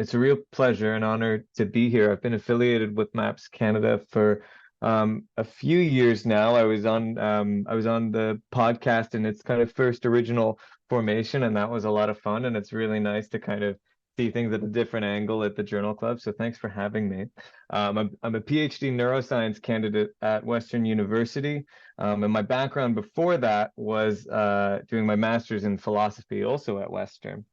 It's a real pleasure and honor to be here. I've been affiliated with MAPS Canada for a few years now. I was on the podcast in its kind of first original formation, and that was a lot of fun. And it's really nice to kind of see things at a different angle at the Journal Club. So thanks for having me. I'm a PhD neuroscience candidate at Western University, and my background before that was doing my master's in philosophy, also at Western.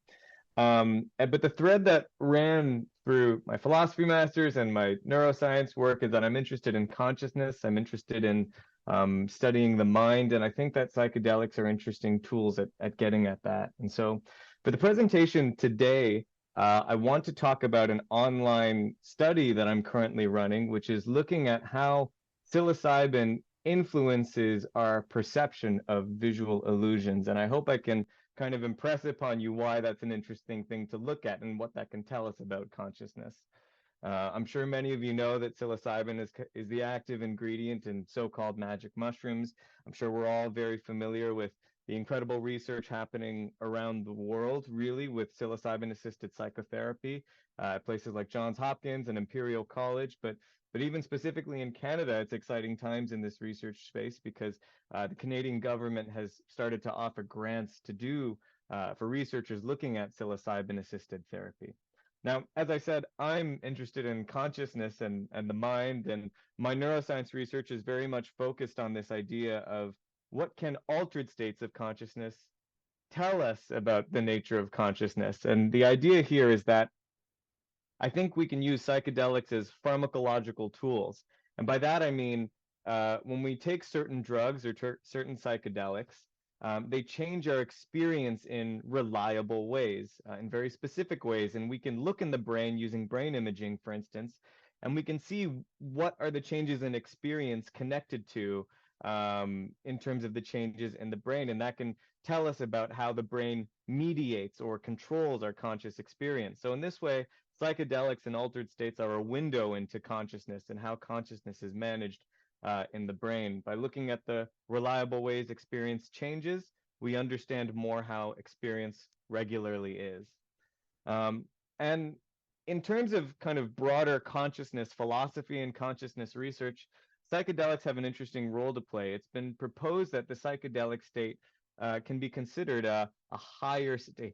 But the thread that ran through my philosophy masters and my neuroscience work is that I'm interested in consciousness. I'm interested in studying the mind, and I think that psychedelics are interesting tools at getting at that. And so, for the presentation today, I want to talk about an online study that I'm currently running, which is looking at how psilocybin influences our perception of visual illusions. And I hope I can kind of impress upon you why that's an interesting thing to look at and what that can tell us about consciousness. I'm sure many of you know that psilocybin is the active ingredient in so-called magic mushrooms. I'm sure we're all very familiar with the incredible research happening around the world, really, with psilocybin-assisted psychotherapy, places like Johns Hopkins and Imperial College, but even specifically in Canada, it's exciting times in this research space because the Canadian government has started to offer grants to do for researchers looking at psilocybin-assisted therapy. Now, as I said, I'm interested in consciousness and the mind, and my neuroscience research is very much focused on this idea of what can altered states of consciousness tell us about the nature of consciousness. And the idea here is that I think we can use psychedelics as pharmacological tools. And by that, I mean, when we take certain drugs or certain psychedelics, they change our experience in reliable ways, in very specific ways. And we can look in the brain using brain imaging, for instance, and we can see what are the changes in experience connected to in terms of the changes in the brain. And that can tell us about how the brain mediates or controls our conscious experience. So in this way, psychedelics and altered states are a window into consciousness and how consciousness is managed in the brain. By looking at the reliable ways experience changes, we understand more how experience regularly is. And in terms of kind of broader consciousness philosophy and consciousness research, psychedelics have an interesting role to play. It's been proposed that the psychedelic state can be considered a higher state,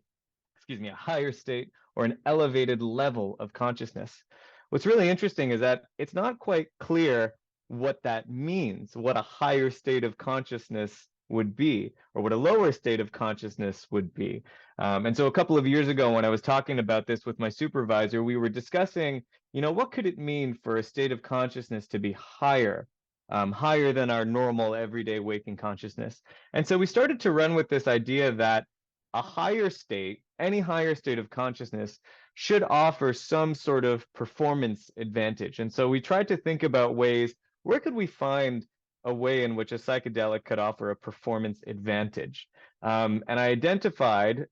a higher state or an elevated level of consciousness. What's really interesting is that it's not quite clear what that means, what a higher state of consciousness would be, or what a lower state of consciousness would be. And so a couple of years ago, when I was talking about this with my supervisor, we were discussing, what could it mean for a state of consciousness to be higher, higher than our normal everyday waking consciousness? And so we started to run with this idea that a higher state, any higher state of consciousness, should offer some sort of performance advantage. And so we tried to think about ways, where could we find a way in which a psychedelic could offer a performance advantage? And I identified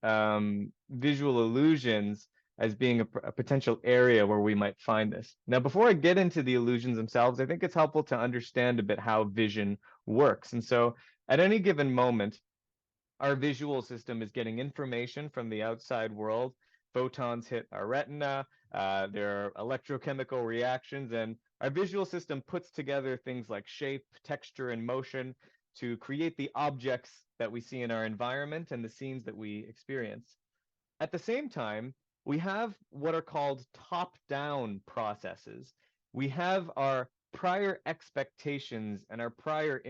visual illusions as being a potential area where we might find this. Now, before I get into the illusions themselves, I think it's helpful to understand a bit how vision works. And so at any given moment, our visual system is getting information from the outside world. Photons hit our retina, there are electrochemical reactions, and our visual system puts together things like shape, texture, and motion to create the objects that we see in our environment and the scenes that we experience. At the same time, we have what are called top-down processes. We have our prior expectations and our prior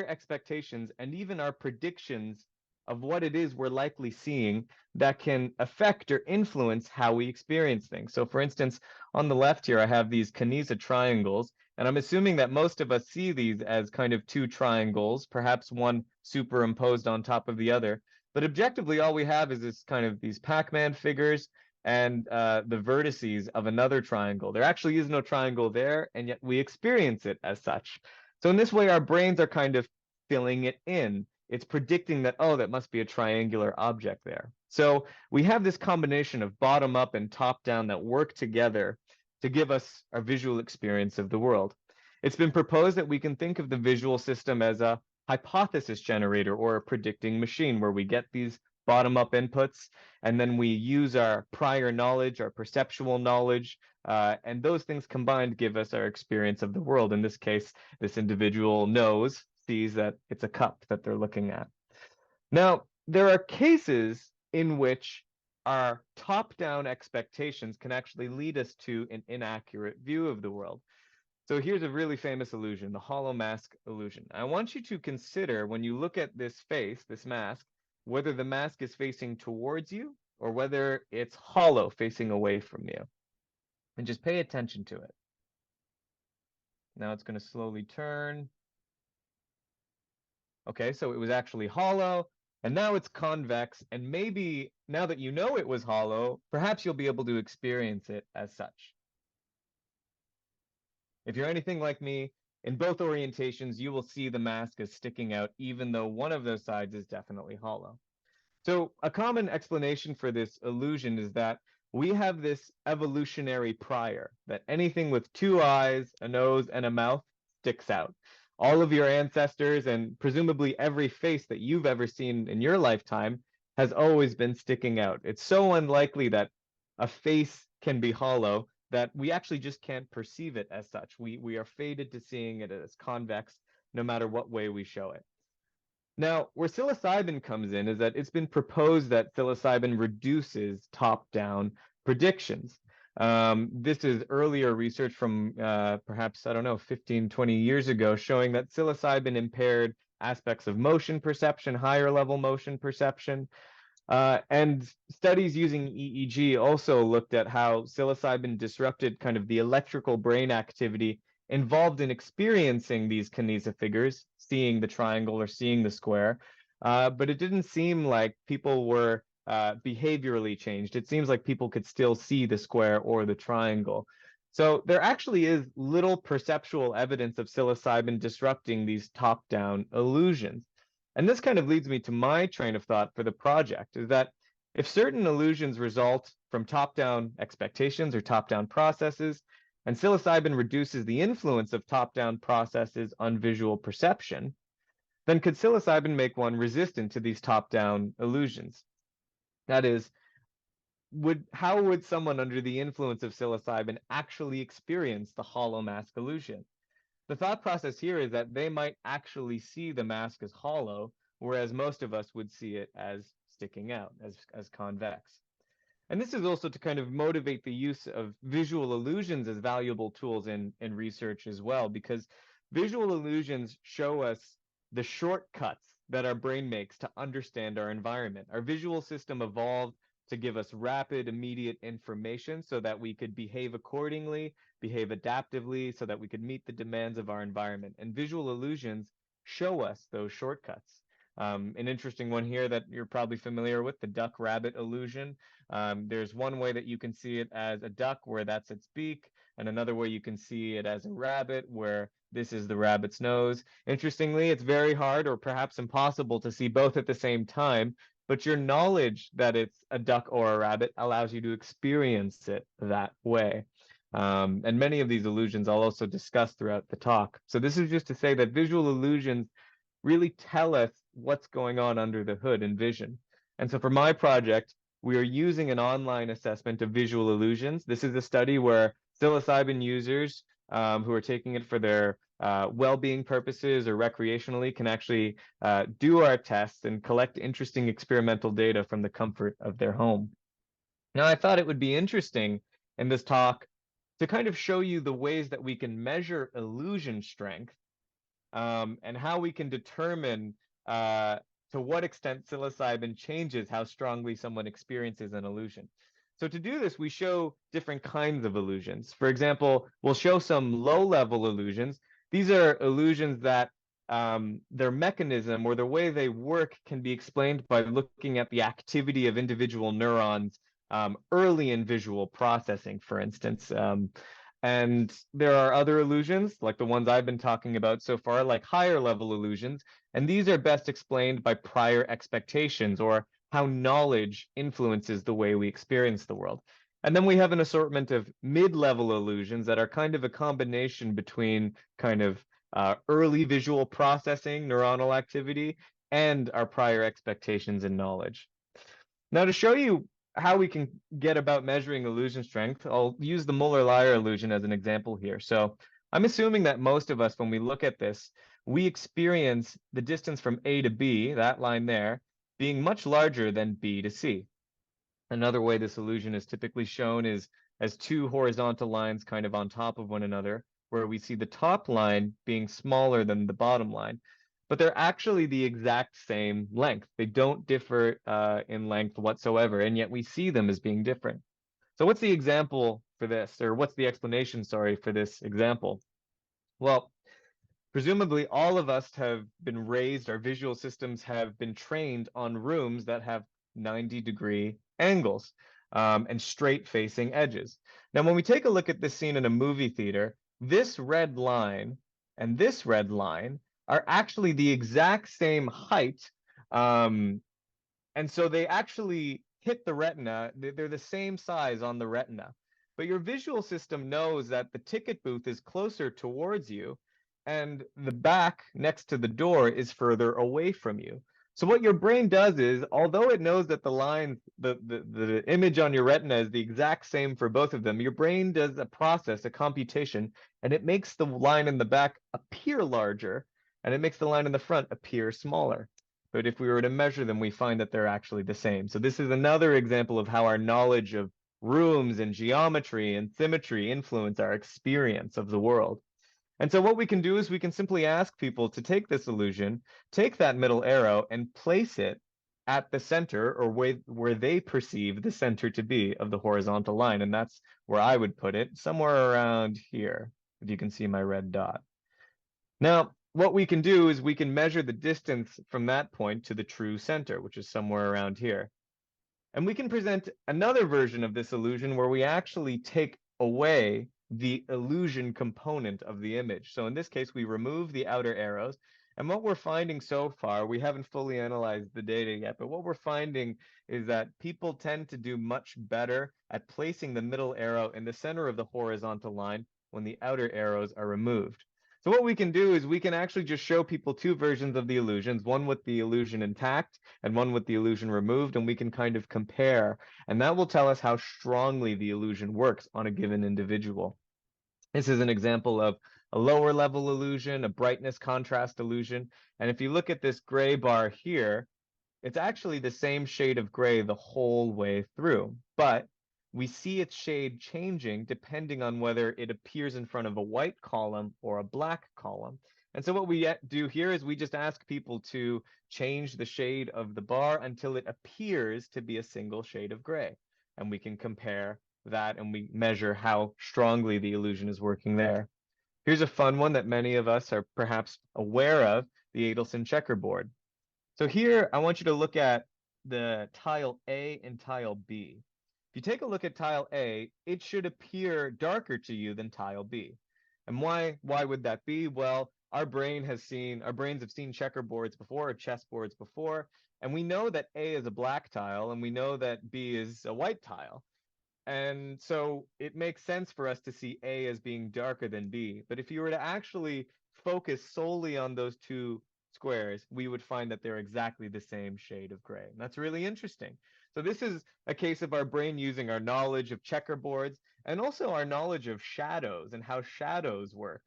expectations and even our predictions of what it is we're likely seeing that can affect or influence how we experience things. So for instance, on the left here, I have these Canisa triangles, and I'm assuming that most of us see these as kind of two triangles, perhaps one superimposed on top of the other. But objectively, all we have is this kind of these Pac-Man figures and the vertices of another triangle. There actually is no triangle there, and yet we experience it as such. So in this way, our brains are kind of filling it in. It's predicting that, oh, that must be a triangular object there. So we have this combination of bottom up and top down that work together to give us our visual experience of the world. It's been proposed that we can think of the visual system as a hypothesis generator or a predicting machine, where we get these bottom-up inputs, and then we use our prior knowledge, our perceptual knowledge, and those things combined give us our experience of the world. In this case, this individual sees that it's a cup that they're looking at. Now, there are cases in which our top-down expectations can actually lead us to an inaccurate view of the world. So here's a really famous illusion, the hollow mask illusion. I want you to consider when you look at this face, this mask, whether the mask is facing towards you or whether it's hollow, facing away from you. And just pay attention to it. Now it's going to slowly turn. Okay, so it was actually hollow, and now it's convex, and maybe now that you know it was hollow, perhaps you'll be able to experience it as such. If you're anything like me, in both orientations, you will see the mask as sticking out, even though one of those sides is definitely hollow. So a common explanation for this illusion is that we have this evolutionary prior, that anything with two eyes, a nose, and a mouth sticks out. All of your ancestors and presumably every face that you've ever seen in your lifetime has always been sticking out. It's so unlikely that a face can be hollow that we actually just can't perceive it as such. We are fated to seeing it as convex no matter what way we show it. Now, where psilocybin comes in is that it's been proposed that psilocybin reduces top-down predictions. This is earlier research from perhaps, I don't know, 15, 20 years ago, showing that psilocybin impaired aspects of motion perception, higher level motion perception. And studies using EEG also looked at how psilocybin disrupted kind of the electrical brain activity involved in experiencing these kinesia figures, seeing the triangle or seeing the square. But it didn't seem like people were behaviorally changed. It seems like people could still see the square or the triangle. So there actually is little perceptual evidence of psilocybin disrupting these top-down illusions. And this kind of leads me to my train of thought for the project, is that if certain illusions result from top-down expectations or top-down processes, and psilocybin reduces the influence of top-down processes on visual perception, then could psilocybin make one resistant to these top-down illusions? That is, how would someone under the influence of psilocybin actually experience the hollow mask illusion? The thought process here is that they might actually see the mask as hollow, whereas most of us would see it as sticking out, as convex. And this is also to kind of motivate the use of visual illusions as valuable tools in research as well, because visual illusions show us the shortcuts that our brain makes to understand our environment. Our visual system evolved to give us rapid, immediate information so that we could behave accordingly, behave adaptively, so that we could meet the demands of our environment. And visual illusions show us those shortcuts. An interesting one here that you're probably familiar with, the duck-rabbit illusion. There's one way that you can see it as a duck, where that's its beak, and another way you can see it as a rabbit, where this is the rabbit's nose. Interestingly, it's very hard or perhaps impossible to see both at the same time, but your knowledge that it's a duck or a rabbit allows you to experience it that way. And many of these illusions I'll also discuss throughout the talk. So this is just to say that visual illusions really tell us what's going on under the hood in vision. And so for my project, we are using an online assessment of visual illusions. This is a study where psilocybin users who are taking it for their well-being purposes or recreationally can actually do our tests and collect interesting experimental data from the comfort of their home. Now, I thought it would be interesting in this talk to kind of show you the ways that we can measure illusion strength and how we can determine to what extent psilocybin changes how strongly someone experiences an illusion. So to do this, we show different kinds of illusions. For example, we'll show some low-level illusions. These are illusions that their mechanism or the way they work can be explained by looking at the activity of individual neurons early in visual processing, for instance. And there are other illusions, like the ones I've been talking about so far, like higher level illusions. And these are best explained by prior expectations or how knowledge influences the way we experience the world. And then we have an assortment of mid-level illusions that are kind of a combination between kind of early visual processing, neuronal activity, and our prior expectations and knowledge. Now, to show you how we can get about measuring illusion strength, I'll use the Muller-Lyer illusion as an example here. So I'm assuming that most of us, when we look at this, we experience the distance from A to B, that line there, being much larger than B to C. Another way this illusion is typically shown is as two horizontal lines kind of on top of one another, where we see the top line being smaller than the bottom line, but they're actually the exact same length. They don't differ in length whatsoever, and yet we see them as being different. So what's the example for this, or what's the explanation, sorry, for this example? Well, presumably all of us have been raised, our visual systems have been trained on rooms that have 90-degree angles and straight facing edges. Now, when we take a look at this scene in a movie theater, this red line and this red line are actually the exact same height. And so they actually hit the retina. They're the same size on the retina. But your visual system knows that the ticket booth is closer towards you and the back next to the door is further away from you. So what your brain does is, although it knows that the line, the image on your retina is the exact same for both of them, your brain does a process, a computation, and it makes the line in the back appear larger, and it makes the line in the front appear smaller. But if we were to measure them, we find that they're actually the same. So this is another example of how our knowledge of rooms and geometry and symmetry influence our experience of the world. And so what we can do is we can simply ask people to take this illusion, take that middle arrow and place it at the center, or where they perceive the center to be of the horizontal line. And that's where I would put it, somewhere around here, if you can see my red dot. Now, what we can do is we can measure the distance from that point to the true center, which is somewhere around here. And we can present another version of this illusion where we actually take away the illusion component of the image. So in this case, we remove the outer arrows. And what we're finding so far, we haven't fully analyzed the data yet, but what we're finding is that people tend to do much better at placing the middle arrow in the center of the horizontal line when the outer arrows are removed. So what we can do is we can actually just show people two versions of the illusions, one with the illusion intact and one with the illusion removed, and we can kind of compare. And that will tell us how strongly the illusion works on a given individual. This is an example of a lower level illusion, a brightness contrast illusion. And if you look at this gray bar here, it's actually the same shade of gray the whole way through, but we see its shade changing depending on whether it appears in front of a white column or a black column. And so what we do here is we just ask people to change the shade of the bar until it appears to be a single shade of gray. And we can compare that and we measure how strongly the illusion is working there. Here's a fun one that many of us are perhaps aware of, the Adelson checkerboard. So here, I want you to look at the tile A and tile B. If you take a look at tile A, it should appear darker to you than tile B. And why would that be? Well, our brains have seen checkerboards before, or chessboards before, and we know that A is a black tile, and we know that B is a white tile. And so it makes sense for us to see A as being darker than B. But if you were to actually focus solely on those two squares, we would find that they're exactly the same shade of gray. And that's really interesting. So this is a case of our brain using our knowledge of checkerboards and also our knowledge of shadows and how shadows work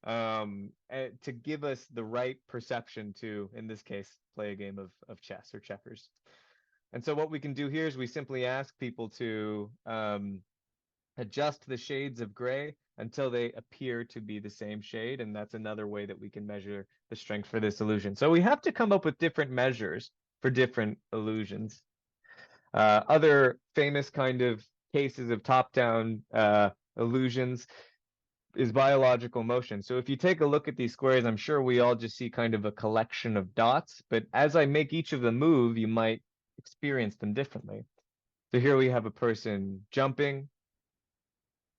to give us the right perception to, in this case, play a game of chess or checkers. And so what we can do here is we simply ask people to adjust the shades of gray until they appear to be the same shade. And that's another way that we can measure the strength for this illusion. So we have to come up with different measures for different illusions. Other famous kind of cases of top-down illusions is biological motion. So if you take a look at these squares, I'm sure we all just see kind of a collection of dots, but as I make each of them move, you might experience them differently. So here we have a person jumping.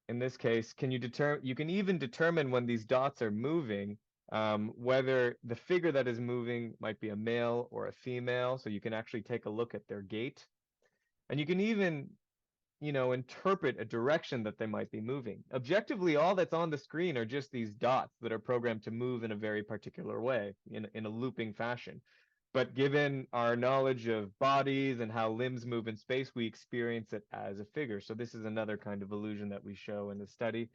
In this case, you can even determine when these dots are moving, whether the figure that is moving might be a male or a female. So you can actually take a look at their gait. And you can even, interpret a direction that they might be moving. Objectively, all that's on the screen are just these dots that are programmed to move in a very particular way, in a looping fashion. But given our knowledge of bodies and how limbs move in space, we experience it as a figure. So this is another kind of illusion that we show in the study.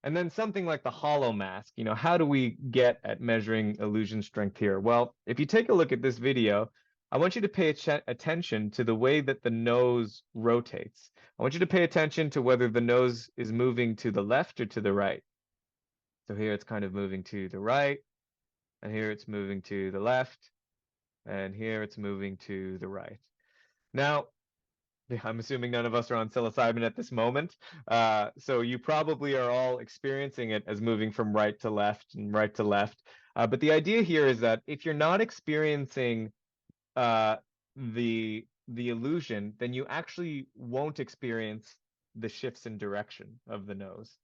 And then something like the hollow mask, how do we get at measuring illusion strength here? Well, if you take a look at this video, I want you to pay attention to the way that the nose rotates. I want you to pay attention to whether the nose is moving to the left or to the right. So here it's kind of moving to the right, and here it's moving to the left, and here it's moving to the right. Now, I'm assuming none of us are on psilocybin at this moment. So you probably are all experiencing it as moving from right to left and right to left. But the idea here is that if you're not experiencing uh, the illusion, then you actually won't experience the shifts in direction of the nose.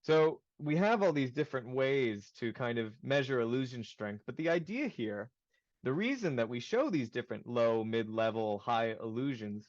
So we have all these different ways to kind of measure illusion strength, but the idea here, the reason that we show these different low, mid-level, high illusions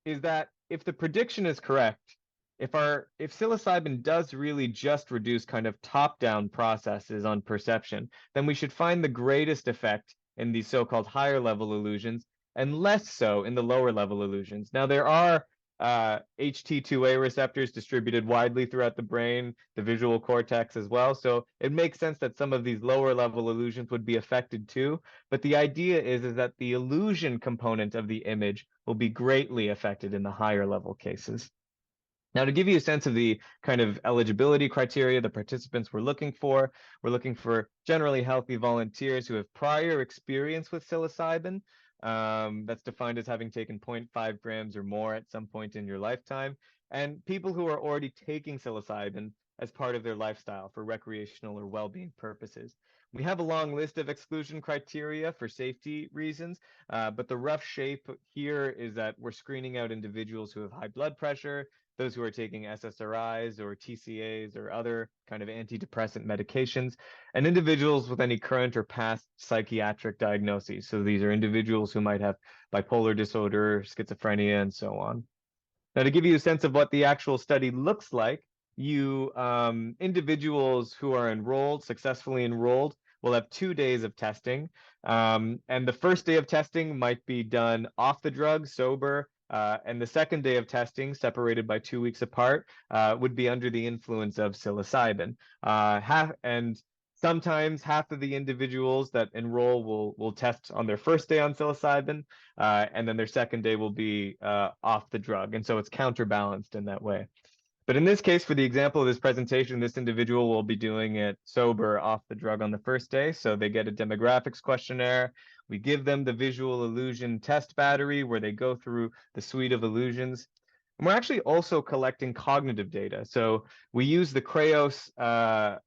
is that if the prediction is correct, if psilocybin does really just reduce kind of top-down processes on perception, then we should find the greatest effect in these so-called higher level illusions and less so in the lower level illusions. Now there are HT2A receptors distributed widely throughout the brain, the visual cortex as well. So it makes sense that some of these lower level illusions would be affected too. But the idea is that the illusion component of the image will be greatly affected in the higher level cases. Now, to give you a sense of the kind of eligibility criteria the participants we're looking for generally healthy volunteers who have prior experience with psilocybin. That's defined as having taken 0.5 grams or more at some point in your lifetime, and people who are already taking psilocybin as part of their lifestyle for recreational or well-being purposes. We have a long list of exclusion criteria for safety reasons, but the rough shape here is that we're screening out individuals who have high blood pressure, those who are taking SSRIs or TCAs or other kind of antidepressant medications, and individuals with any current or past psychiatric diagnoses. So these are individuals who might have bipolar disorder, schizophrenia, and so on. Now, to give you a sense of what the actual study looks like, individuals who are successfully enrolled, will have 2 days of testing. And the first day of testing might be done off the drug, sober, and the second day of testing, separated by 2 weeks apart, would be under the influence of psilocybin. And sometimes half of the individuals that enroll will test on their first day on psilocybin, and then their second day will be off the drug. And so it's counterbalanced in that way. But in this case, for the example of this presentation, this individual will be doing it sober off the drug on the first day. So they get a demographics questionnaire. We give them the visual illusion test battery where they go through the suite of illusions. And we're actually also collecting cognitive data. So we use the Kreos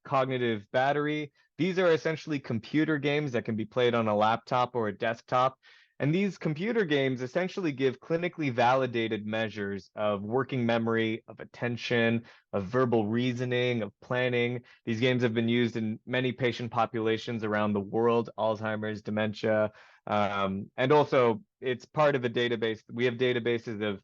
cognitive battery. These are essentially computer games that can be played on a laptop or a desktop. And these computer games essentially give clinically validated measures of working memory, of attention, of verbal reasoning, of planning. These games have been used in many patient populations around the world, Alzheimer's, dementia, and also it's part of a database. We have databases of,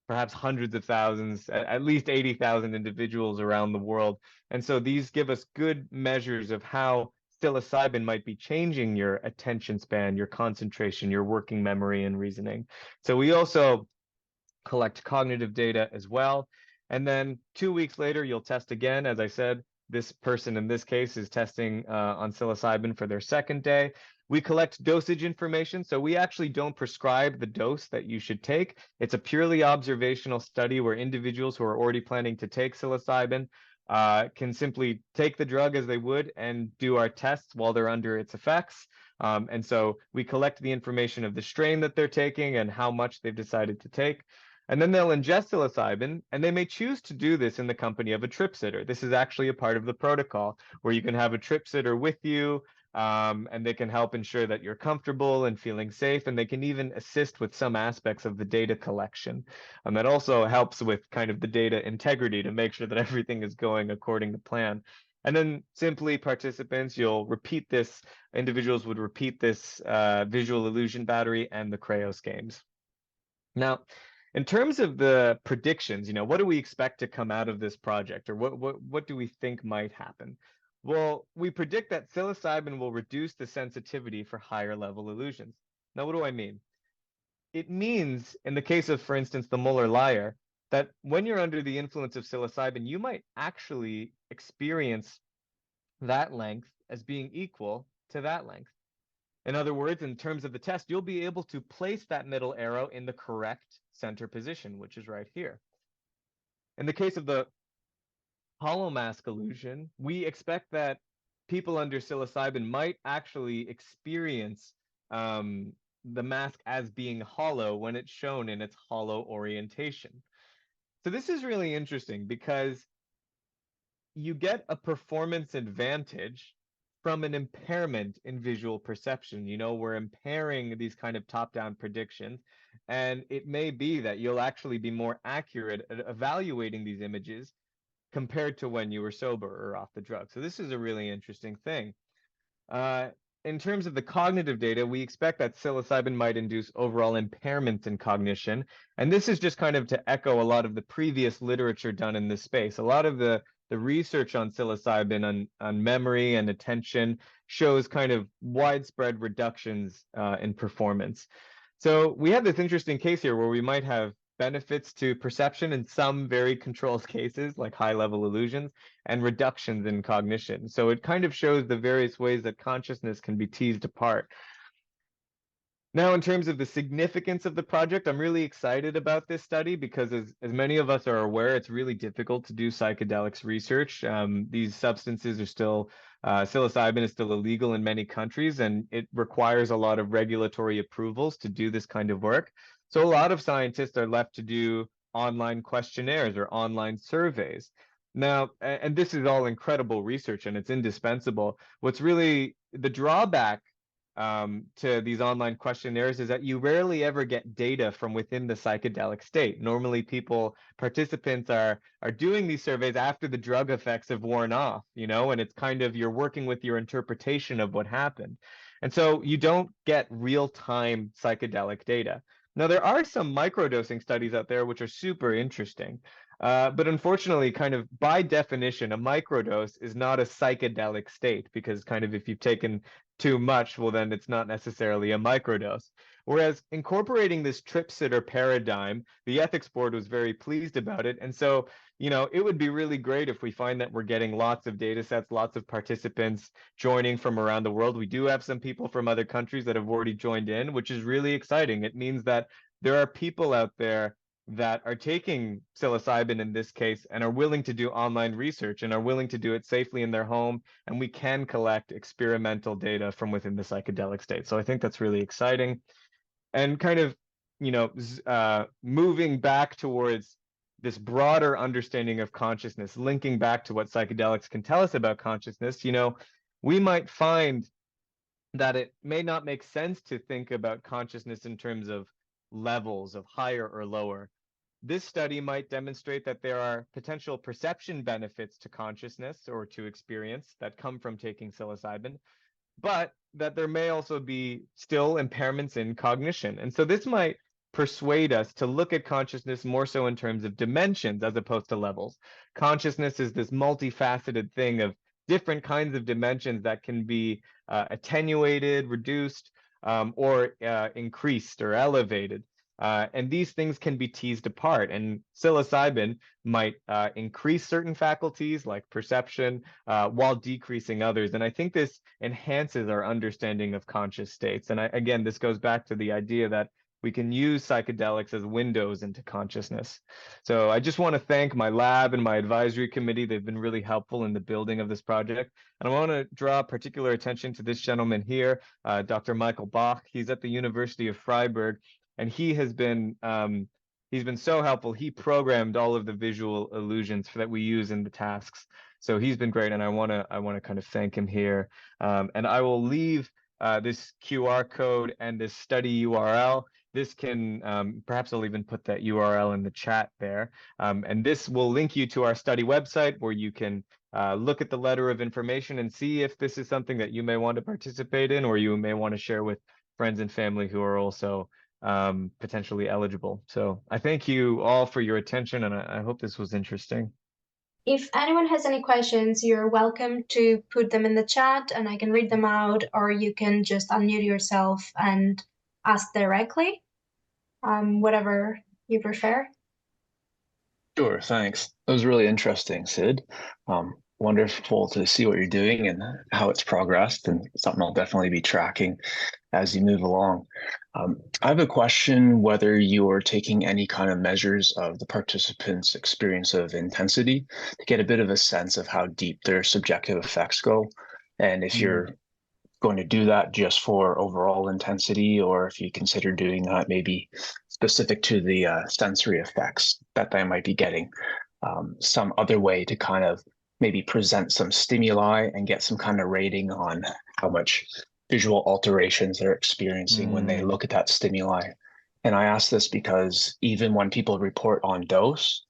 perhaps hundreds of thousands, at least 80,000 individuals around the world. And so these give us good measures of how psilocybin might be changing your attention span, your concentration, your working memory and reasoning. So we also collect cognitive data as well. And then 2 weeks later, you'll test again. As I said, this person in this case is testing on psilocybin for their second day. We collect dosage information, so we actually don't prescribe the dose that you should take. It's a purely observational study where individuals who are already planning to take psilocybin can simply take the drug as they would and do our tests while they're under its effects. And so we collect the information of the strain that they're taking and how much they've decided to take. And then they'll ingest psilocybin, and they may choose to do this in the company of a trip sitter. This is actually a part of the protocol where you can have a trip sitter with you, and they can help ensure that you're comfortable and feeling safe, and they can even assist with some aspects of the data collection. And that also helps with kind of the data integrity to make sure that everything is going according to plan. And then simply participants, individuals would repeat this visual illusion battery and the Kreos games. Now, in terms of the predictions, what do we expect to come out of this project, or what do we think might happen? Well, we predict that psilocybin will reduce the sensitivity for higher level illusions. Now, what do I mean? It means, in the case of, for instance, the Muller liar, that when you're under the influence of psilocybin, you might actually experience that length as being equal to that length. In other words, in terms of the test, you'll be able to place that middle arrow in the correct center position, which is right here. In the case of the hollow mask illusion, we expect that people under psilocybin might actually experience the mask as being hollow when it's shown in its hollow orientation. So this is really interesting because you get a performance advantage from an impairment in visual perception. You know, we're impairing these kind of top-down predictions, and it may be that you'll actually be more accurate at evaluating these images compared to when you were sober or off the drug. So this is a really interesting thing. Uh, in terms of the cognitive data, we expect that psilocybin might induce overall impairments in cognition. And this is just kind of to echo a lot of the previous literature done in this space. A lot of the research on psilocybin on memory and attention shows kind of widespread reductions in performance. So we have this interesting case here where we might have benefits to perception in some very controlled cases, like high-level illusions, and reductions in cognition. So it kind of shows the various ways that consciousness can be teased apart. Now, in terms of the significance of the project, I'm really excited about this study because, as many of us are aware, it's really difficult to do psychedelics research. These substances are still, psilocybin is still illegal in many countries, and it requires a lot of regulatory approvals to do this kind of work. So a lot of scientists are left to do online questionnaires or online surveys. Now, and this is all incredible research and it's indispensable. What's really the drawback to these online questionnaires is that you rarely ever get data from within the psychedelic state. Normally, participants are doing these surveys after the drug effects have worn off, you know, and it's kind of you're working with your interpretation of what happened. And so you don't get real-time psychedelic data. Now, there are some microdosing studies out there which are super interesting. But unfortunately, kind of by definition, a microdose is not a psychedelic state because kind of if you've taken too much, well, then it's not necessarily a microdose. Whereas incorporating this trip sitter paradigm, the ethics board was very pleased about it. And so, you know, it would be really great if we find that we're getting lots of data sets, lots of participants joining from around the world. We do have some people from other countries that have already joined in, which is really exciting. It means that there are people out there that are taking psilocybin in this case and are willing to do online research and are willing to do it safely in their home, and we can collect experimental data from within the psychedelic state. So I think that's really exciting. And kind of, you know, moving back towards this broader understanding of consciousness, linking back to what psychedelics can tell us about consciousness, you know, we might find that it may not make sense to think about consciousness in terms of levels of higher or lower. This study might demonstrate that there are potential perception benefits to consciousness or to experience that come from taking psilocybin, but that there may also be still impairments in cognition. And so this might persuade us to look at consciousness more so in terms of dimensions as opposed to levels. Consciousness is this multifaceted thing of different kinds of dimensions that can be attenuated, reduced, or increased or elevated. And these things can be teased apart. And psilocybin might increase certain faculties like perception while decreasing others. And I think this enhances our understanding of conscious states. And again, this goes back to the idea that we can use psychedelics as windows into consciousness. So I just want to thank my lab and my advisory committee. They've been really helpful in the building of this project. And I want to draw particular attention to this gentleman here, Dr. Michael Bach. He's at the University of Freiburg, and he's been so helpful. He programmed all of the visual illusions that we use in the tasks. So he's been great, and I want to kind of thank him here. And I will leave this QR code and this study URL. This can perhaps I'll even put that URL in the chat there. And this will link you to our study website where you can look at the letter of information and see if this is something that you may want to participate in or you may want to share with friends and family who are also potentially eligible. So I thank you all for your attention, and I hope this was interesting. If anyone has any questions, you're welcome to put them in the chat and I can read them out, or you can just unmute yourself and ask directly, whatever you prefer. Sure, thanks. That was really interesting, Sid. Wonderful to see what you're doing and how it's progressed, and something I'll definitely be tracking as you move along. I have a question whether you're taking any kind of measures of the participants' experience of intensity to get a bit of a sense of how deep their subjective effects go, and if Mm. you're going to do that just for overall intensity, or if you consider doing that maybe specific to the sensory effects that they might be getting, some other way to kind of maybe present some stimuli and get some kind of rating on how much visual alterations they're experiencing when they Mm. look at that stimuli. And I ask this because even when people report on dose,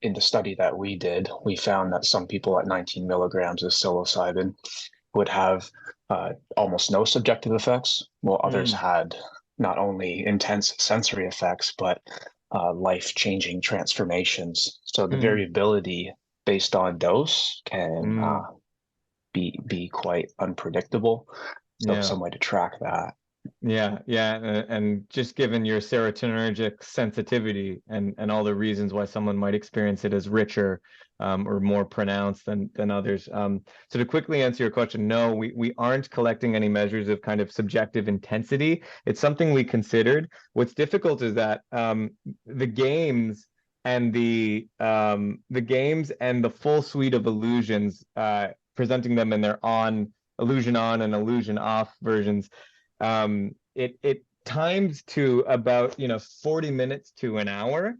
in the study that we did, we found that some people at 19 milligrams of psilocybin would have almost no subjective effects, while others Mm. had not only intense sensory effects, but life-changing transformations. So the Mm. variability based on dose can Mm. be quite unpredictable. So Yeah. some way to track that. Yeah, yeah, and just given your serotonergic sensitivity and all the reasons why someone might experience it as richer or more pronounced than others. So to quickly answer your question, no, we aren't collecting any measures of kind of subjective intensity. It's something we considered. What's difficult is that the games and the games and the full suite of illusions, presenting them in their on illusion on and illusion off versions, it times to about 40 minutes to an hour,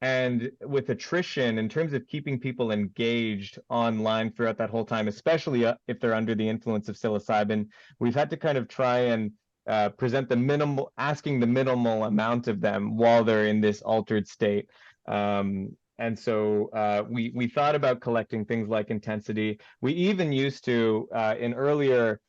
and with attrition in terms of keeping people engaged online throughout that whole time, especially if they're under the influence of psilocybin, we've had to kind of try and present the minimal, asking the minimal amount of them while they're in this altered state. And so we thought about collecting things like intensity. We even used to in earlier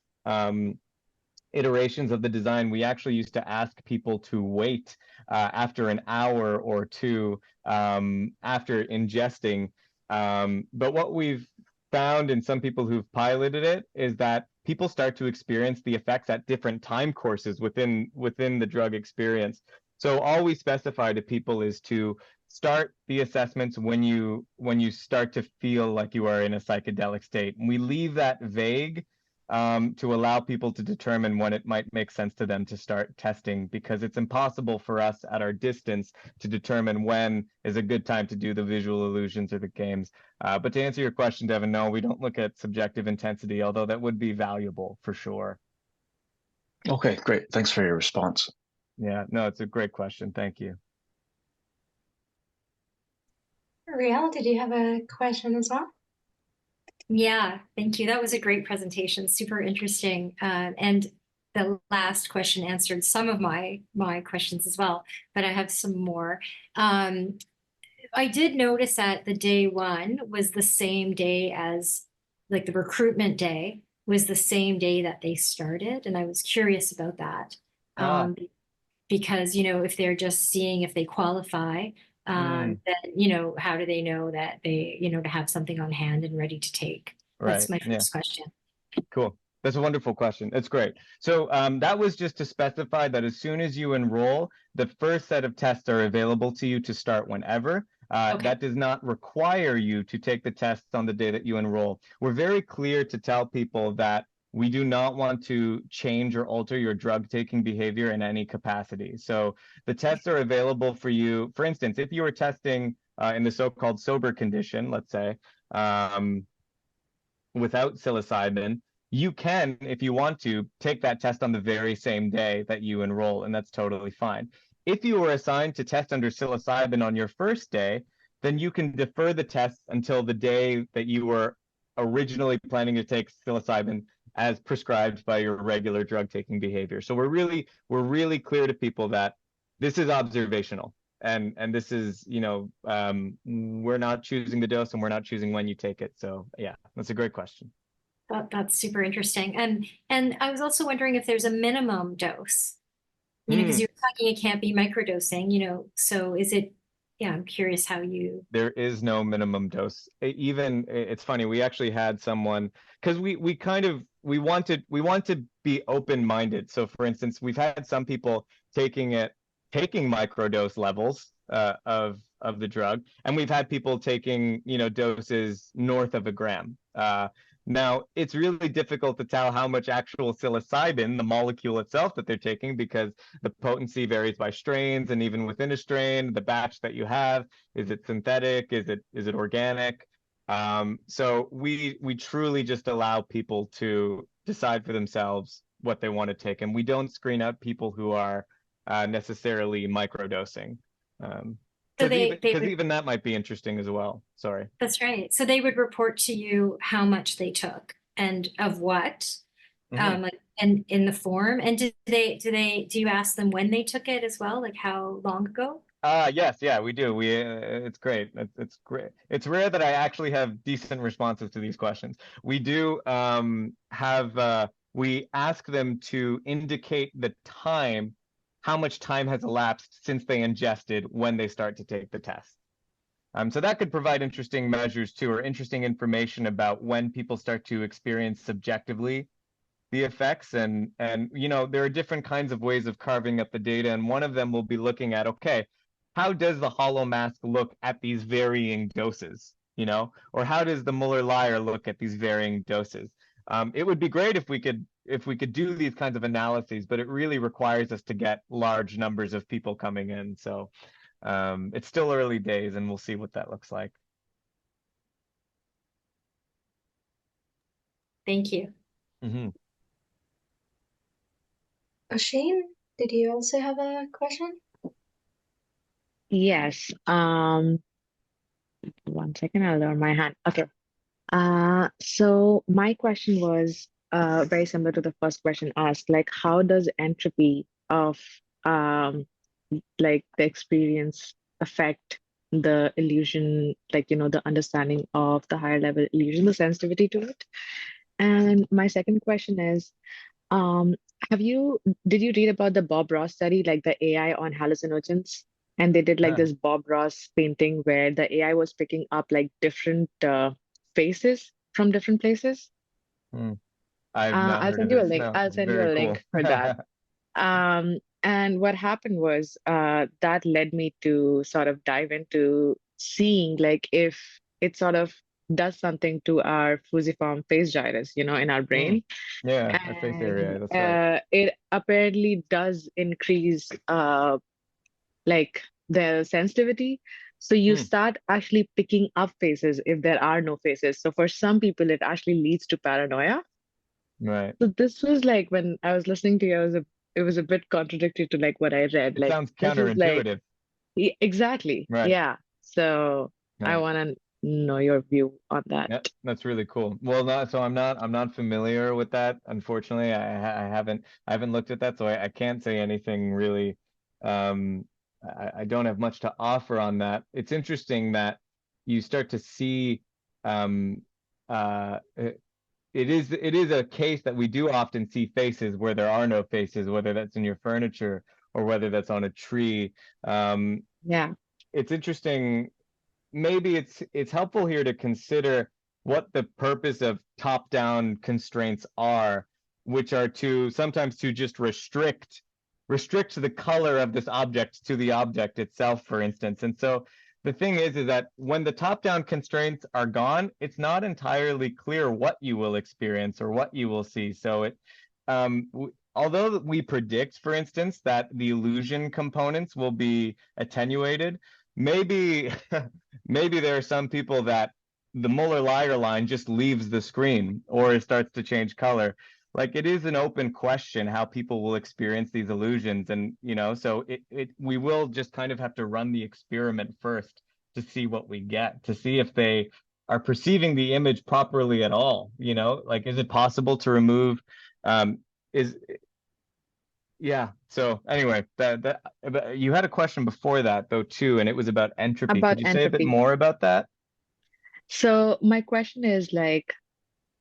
iterations of the design, we actually used to ask people to wait after an hour or two after ingesting. But what we've found in some people who've piloted it is that people start to experience the effects at different time courses within the drug experience. So all we specify to people is to start the assessments when you start to feel like you are in a psychedelic state. And we leave that vague to allow people to determine when it might make sense to them to start testing, because it's impossible for us at our distance to determine when is a good time to do the visual illusions or the games. But to answer your question, Devin, no, we don't look at subjective intensity, although that would be valuable for sure. Okay, great. Thanks for your response. Yeah, no, it's a great question. Thank you. Riel, did you have a question as well? Yeah, thank you. That was a great presentation, super interesting. And the last question answered some of my questions as well, but I have some more. I did notice that the day one was the same day as, like, the recruitment day was the same day that they started, and I was curious about that. Ah, Because, if they're just seeing if they qualify, mm, then, how do they know that they, to have something on hand and ready to take? right. That's my Yeah. first question. Cool. That's a wonderful question. It's great. So that was just to specify that as soon as you enroll, the first set of tests are available to you to start whenever. Okay. That does not require you to take the tests on the day that you enroll. We're very clear to tell people that we do not want to change or alter your drug taking behavior in any capacity. So the tests are available for you. For instance, if you were testing in the so-called sober condition, let's say, without psilocybin, you can, if you want to, take that test on the very same day that you enroll, and that's totally fine. If you were assigned to test under psilocybin on your first day, then you can defer the tests until the day that you were originally planning to take psilocybin as prescribed by your regular drug taking behavior. So we're really clear to people that this is observational, and this is, we're not choosing the dose and we're not choosing when you take it. So yeah, that's a great question. That's super interesting. And I was also wondering if there's a minimum dose, because Hmm. you're talking it can't be microdosing, so is it I'm curious how you. There is no minimum dose. It's funny, we actually had someone, because we want to be open-minded. So for instance, we've had some people taking microdose levels of the drug, and we've had people taking, doses north of a gram. Now, it's really difficult to tell how much actual psilocybin, the molecule itself, that they're taking, because the potency varies by strains, and even within a strain, the batch that you have, is it synthetic? Is it organic? So we truly just allow people to decide for themselves what they want to take, and we don't screen out people who are necessarily microdosing. So Because even that might be interesting as well. Sorry. That's right. So they would report to you how much they took and of what, like, and in the form. And do you ask them when they took it as well? Like how long ago? Yes, yeah, we do. It's great. It's great. It's rare that I actually have decent responses to these questions. We do we ask them to indicate the time, how much time has elapsed since they ingested when they start to take the test. So that could provide interesting measures too, or interesting information about when people start to experience subjectively the effects. And there are different kinds of ways of carving up the data, and one of them will be looking at, okay, how does the hollow mask look at these varying doses, or how does the Muller Lyer look at these varying doses? It would be great if we could do these kinds of analyses, but it really requires us to get large numbers of people coming in. So it's still early days, and we'll see what that looks like. Thank you. Oisin, did you also have a question? Yes. 1 second, I'll lower my hand. Okay. So my question was very similar to the first question asked, like how does entropy of like the experience affect the illusion, like the understanding of the higher level illusion, the sensitivity to it? And my second question is, did you read about the Bob Ross study, like the AI on hallucinogens? And they did like this Bob Ross painting where the AI was picking up like different faces from different places. I've not I'll heard send of you a this. link. No, I'll send you very a link cool. for that. And what happened was that led me to sort of dive into seeing like if it sort of does something to our fusiform phase gyrus, in our brain. Yeah, our face area, that's right. It apparently does increase like the sensitivity. So you start actually picking up faces if there are no faces. So for some people, it actually leads to paranoia. Right. So this was like when I was listening to you, it was a bit contradictory to like what I read. It Like sounds this is like counterintuitive. exactly. Right. Yeah. So I Right. want to know your view on that. Yep, that's really cool. Well, I'm not familiar with that. Unfortunately, I haven't looked at that, so I can't say anything really. I don't have much to offer on that. It's interesting that you start to see it is a case that we do often see faces where there are no faces, whether that's in your furniture or whether that's on a tree. Yeah. It's interesting. Maybe it's helpful here to consider what the purpose of top-down constraints are, which are sometimes to just restrict the color of this object to the object itself, for instance. And so the thing is that when the top-down constraints are gone, it's not entirely clear what you will experience or what you will see. So although we predict, for instance, that the illusion components will be attenuated, maybe there are some people that the Muller-Lyer line just leaves the screen or it starts to change color. Like, it is an open question how people will experience these illusions, and so we will just kind of have to run the experiment first to see what we get, to see if they are perceiving the image properly at all. Like, is it possible to remove yeah. So anyway, that you had a question before that though too, and it was about entropy. About Could you say a bit entropy. more about that? So my question is like,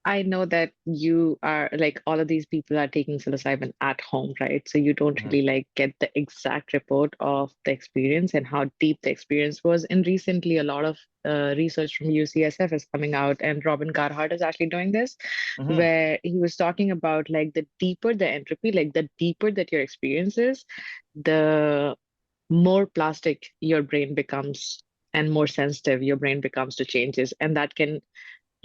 I know that you are like all of these people are taking psilocybin at home, right? So you don't Mhm. really like get the exact report of the experience and how deep the experience was. And recently, a lot of research from UCSF is coming out, and Robin Carhart is actually doing this, Mhm. where he was talking about like the deeper the entropy, like the deeper that your experience is, the more plastic your brain becomes and more sensitive your brain becomes to changes. And that can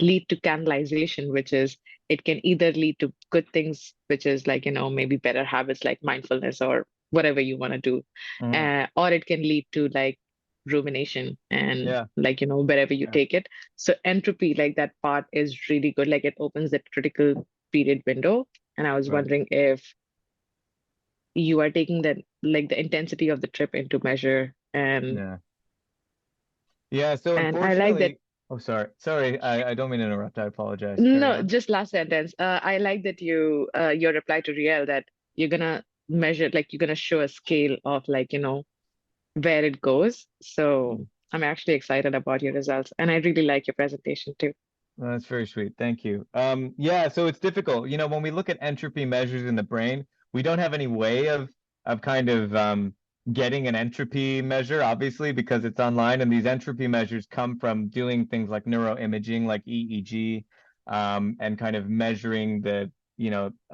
lead to canalization, which is it can either lead to good things, which is like, maybe better habits like mindfulness or whatever you want to do. Mhm. Or it can lead to like rumination and Yeah. like, wherever you Yeah. take it. So entropy, like that part is really good. Like it opens that critical period window. And I was Right. wondering if you are taking that, like the intensity of the trip into measure. Yeah. Yeah. So And I like that. unfortunately, oh, sorry. I don't mean to interrupt. I apologize. Carry No, on. just last sentence. I like that your reply to Riel that you're gonna measure, like you're gonna show a scale of like, where it goes. So Mhm. I'm actually excited about your results, and I really like your presentation too. Well, that's very sweet. Thank you. Yeah, so it's difficult. When we look at entropy measures in the brain, we don't have any way of kind of getting an entropy measure, obviously, because it's online, and these entropy measures come from doing things like neuroimaging, like EEG, and kind of measuring the,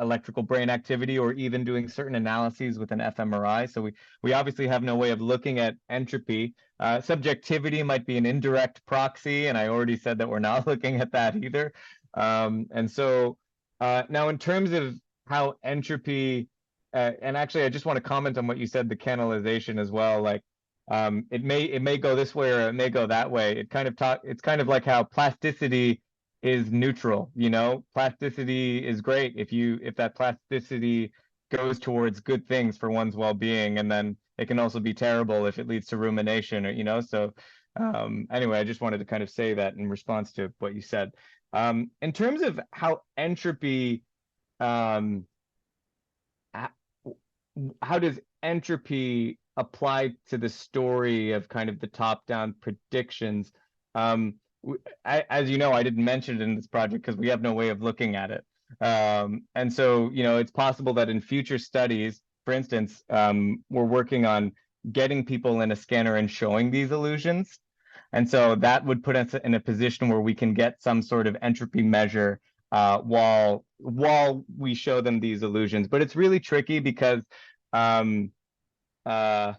electrical brain activity, or even doing certain analyses with an fMRI. So we obviously have no way of looking at entropy. Subjectivity might be an indirect proxy, and I already said that we're not looking at that either. And so now, in terms of how entropy, and actually, I just want to comment on what you said, the canalization as well. Like, it may go this way or it may go that way. It's kind of like how plasticity is neutral. Plasticity is great if that plasticity goes towards good things for one's well-being, and then it can also be terrible if it leads to rumination, or. So anyway, I just wanted to kind of say that in response to what you said. In terms of how entropy, um, how does entropy apply to the story of kind of the top-down predictions? As you know, I didn't mention it in this project because we have no way of looking at it. And so, it's possible that in future studies, for instance, we're working on getting people in a scanner and showing these illusions. And so that would put us in a position where we can get some sort of entropy measure while we show them these illusions. But it's really tricky because, um, uh,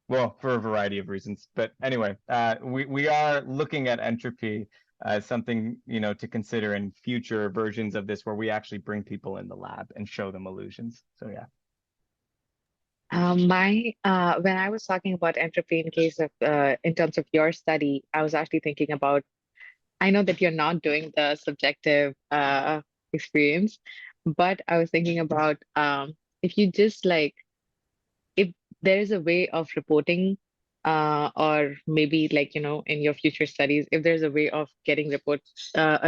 well, for a variety of reasons. But anyway, we are looking at entropy as something, to consider in future versions of this, where we actually bring people in the lab and show them illusions. So yeah. My When I was talking about entropy in terms of your study, I was actually thinking about, I know that you're not doing the subjective experience, but I was thinking about if you just like if there is a way of reporting, or maybe like, in your future studies, if there's a way of getting a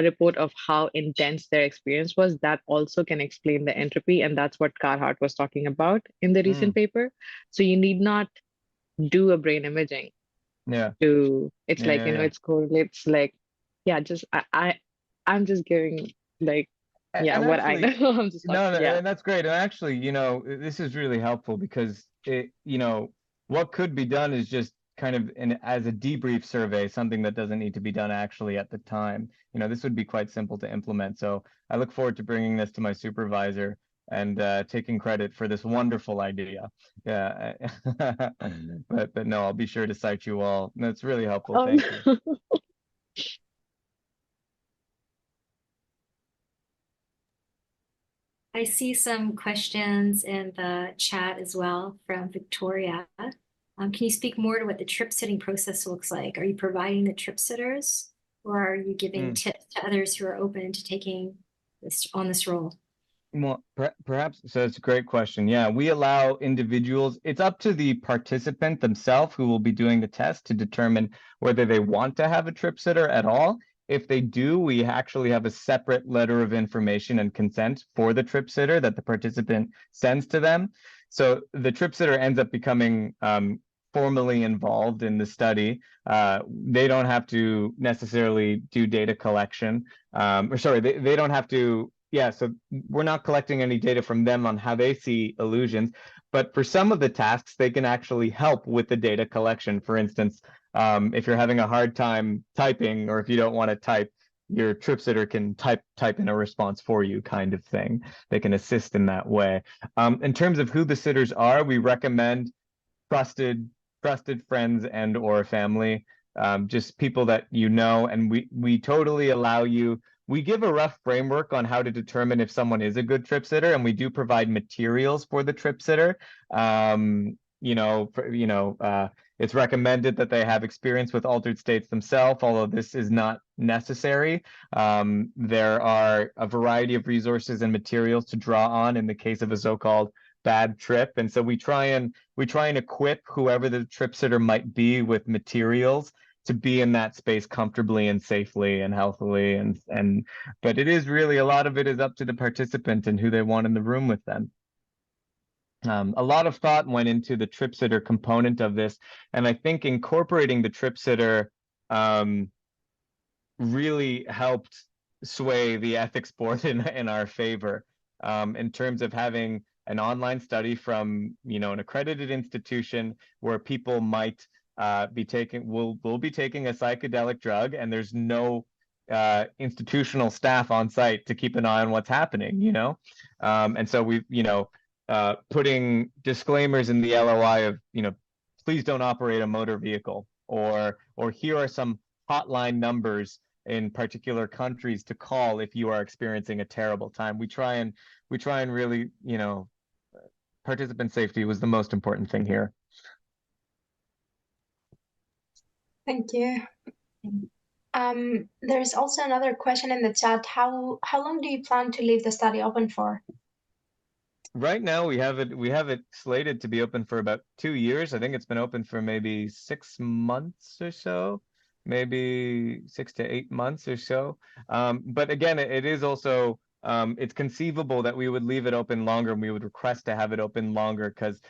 report of how intense their experience was, that also can explain the entropy. And that's what Carhart was talking about in the recent Mm, paper. So you need not do a brain imaging yeah. it's Yeah. like, Yeah. Yeah. it's correlates like, yeah, just I'm just giving like, yeah, And what I actually, know. I'm just talking, no, yeah. and that's great. And actually, this is really helpful because what could be done is just kind of as a debrief survey, something that doesn't need to be done actually at the time. This would be quite simple to implement. So I look forward to bringing this to my supervisor and taking credit for this wonderful idea. Yeah. But no, I'll be sure to cite you all. That's really helpful. Thank you. No. I see some questions in the chat as well from Victoria. Can you speak more to what the trip sitting process looks like? Are you providing the trip sitters, or are you giving Mm. tips to others who are open to taking this role? Well, perhaps, so it's a great question. Yeah, we allow individuals, it's up to the participant themselves who will be doing the test to determine whether they want to have a trip sitter at all. If they do, we actually have a separate letter of information and consent for the trip sitter that the participant sends to them. So the trip sitter ends up becoming formally involved in the study. They don't have to necessarily do data collection. They don't have to, so we're not collecting any data from them on how they see illusions. But for some of the tasks, they can actually help with the data collection. For instance, if you're having a hard time typing, or if you don't want to type, your trip sitter can type in a response for you, kind of thing. They can assist in that way. In terms of who the sitters are, we recommend trusted friends and or family, just people that you know, and we totally allow you. We give a rough framework on how to determine if someone is a good trip sitter, and we do provide materials for the trip sitter. It's recommended that they have experience with altered states themselves, although this is not necessary. There are a variety of resources and materials to draw on in the case of a so-called bad trip, and so we try and equip whoever the trip sitter might be with materials to be in that space comfortably and safely and healthily, and but it is really, a lot of it is up to the participant and who they want in the room with them. A lot of thought went into the trip sitter component of this, and I think incorporating the trip sitter really helped sway the ethics board in our favor, in terms of having an online study from an accredited institution where people might will be taking a psychedelic drug, and there's no institutional staff on site to keep an eye on what's happening, and so we've putting disclaimers in the LOI of please don't operate a motor vehicle, or here are some hotline numbers in particular countries to call if you are experiencing a terrible time. We try and really, participant safety was the most important thing here. Thank you. There's also another question in the chat. How long do you plan to leave the study open for? Right now we have it slated to be open for about 2 years. I think it's been open for maybe 6 months or so, maybe 6 to 8 months or so. But again, it is also it's conceivable that we would leave it open longer, and we would request to have it open longer, because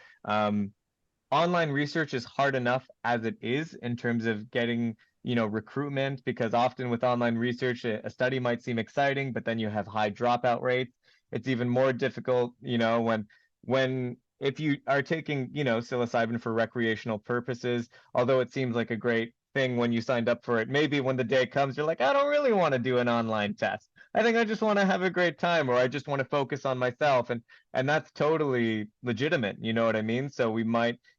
online research is hard enough as it is in terms of getting recruitment, because often with online research a study might seem exciting, but then you have high dropout rates. It's even more difficult, when if you are taking, psilocybin for recreational purposes, although it seems like a great thing when you signed up for it, maybe when the day comes, you're like, I don't really want to do an online test. I think I just want to have a great time, or I just want to focus on myself. And that's totally legitimate. You know what I mean? So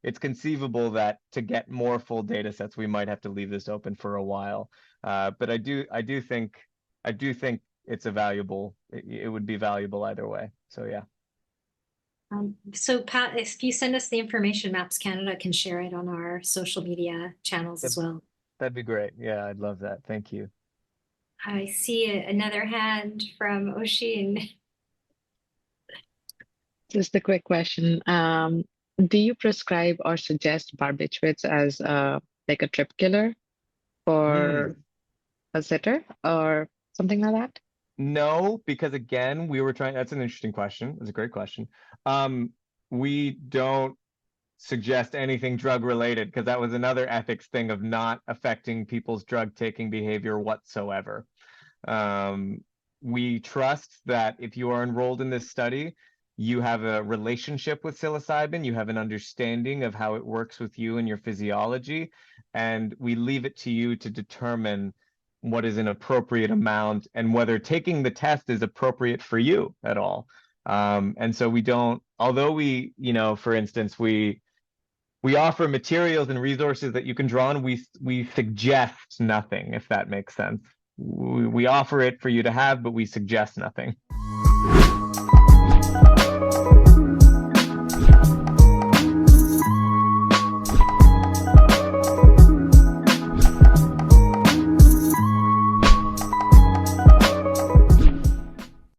it's conceivable that to get more full data sets, we might have to leave this open for a while. But I do think it's it would be valuable either way. So yeah. So Pat, if you send us the information, Maps Canada can share it on our social media channels as well. That'd be great. Yeah, I'd love that. Thank you. I see another hand from Oshin. Just a quick question. Do you prescribe or suggest barbiturates as like a trip killer for a sitter or something like that? No, because again, that's an interesting question. It's a great question. We don't suggest anything drug related, because that was another ethics thing of not affecting people's drug taking behavior whatsoever. We trust that if you are enrolled in this study, you have a relationship with psilocybin, you have an understanding of how it works with you and your physiology, and we leave it to you to determine what is an appropriate amount and whether taking the test is appropriate for you at all. And so we don't, although we, for instance, we offer materials and resources that you can draw on, we suggest nothing, if that makes sense. We offer it for you to have, but we suggest nothing.